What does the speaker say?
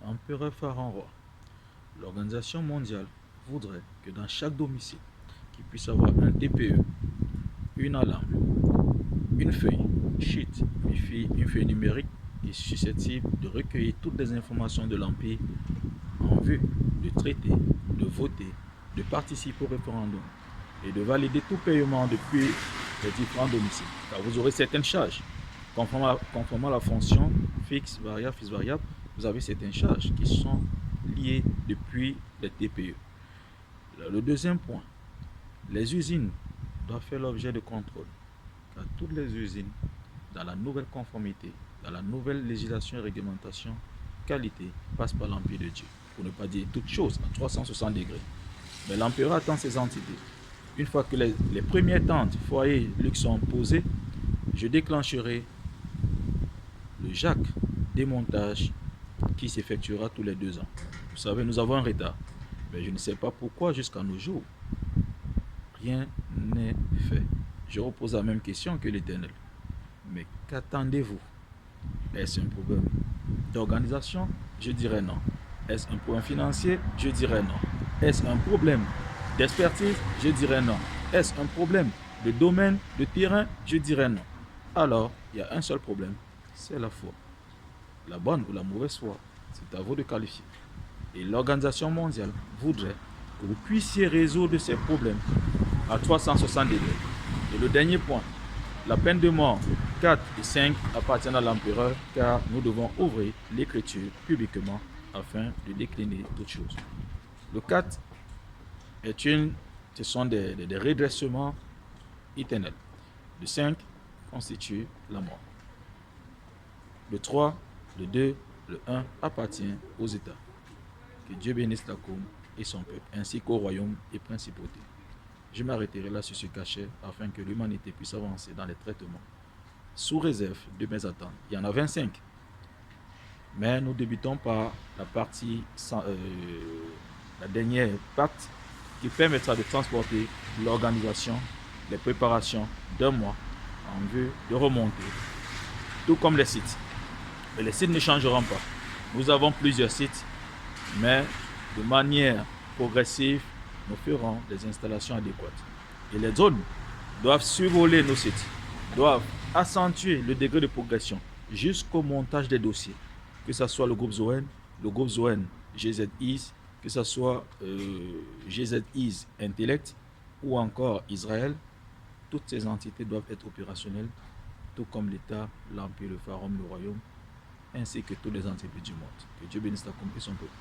Empereur Pharaon roi, l'Organisation mondiale voudrait que dans chaque domicile, qu'il puisse avoir un TPE, une alarme, une feuille, sheet, une feuille numérique qui est susceptible de recueillir toutes les informations de l'Empire en vue de traiter, de voter, de participer au référendum et de valider tout paiement depuis les différents domiciles. Car vous aurez certaines charges. Conformément à la fonction fixe, variable, vous avez certaines charges qui sont liées depuis les TPE. Le deuxième point, les usines doivent faire l'objet de contrôle. Car toutes les usines, dans la nouvelle conformité, dans la nouvelle législation et réglementation, qualité passe par l'Empire de Dieu. Pour ne pas dire toute chose à 360 degrés. Mais l'empereur attend ces entités. Une fois que les premières tentes, foyers, luxe sont posés, je déclencherai le jack démontage qui s'effectuera tous les 2 ans. Vous savez, nous avons un retard. Mais je ne sais pas pourquoi jusqu'à nos jours, rien n'est fait. Je repose la même question que l'Éternel. Mais qu'attendez-vous? Est-ce un problème d'organisation? Je dirais non. Est-ce un problème financier? Je dirais non. Est-ce un problème d'expertise? Je dirais non. Est-ce un problème de domaine, de terrain? Je dirais non. Alors, il y a un seul problème, c'est la foi. La bonne ou la mauvaise foi, c'est à vous de qualifier. Et l'Organisation mondiale voudrait que vous puissiez résoudre ces problèmes à 360 degrés. Et le dernier point, la peine de mort 4 et 5 appartiennent à l'empereur car nous devons ouvrir l'écriture publiquement afin de décliner toutes choses. Le 4 ce sont des redressements éternels. Le 5 constitue la mort. Le 3, le 2, le 1 appartient aux États. Que Dieu bénisse la Côme et son peuple, ainsi qu'au royaume et principauté. Je m'arrêterai là sur ce cachet afin que l'humanité puisse avancer dans les traitements, sous réserve de mes attentes. Il y en a 25. Mais nous débutons par la partie, la dernière partie qui permettra de transporter l'organisation, les préparations d'un mois en vue de remonter, tout comme les sites. Et les sites ne changeront pas. Nous avons plusieurs sites, mais de manière progressive, nous ferons des installations adéquates. Et les drones doivent survoler nos sites, doivent accentuer le degré de progression jusqu'au montage des dossiers, que ce soit le groupe ZON GZIS, que ce soit GZIS Intellect ou encore Israël. Toutes ces entités doivent être opérationnelles, tout comme l'État, l'Empire, le Pharaon, le Royaume, ainsi que toutes les entités du monde. Que Dieu bénisse la Côme et son peuple.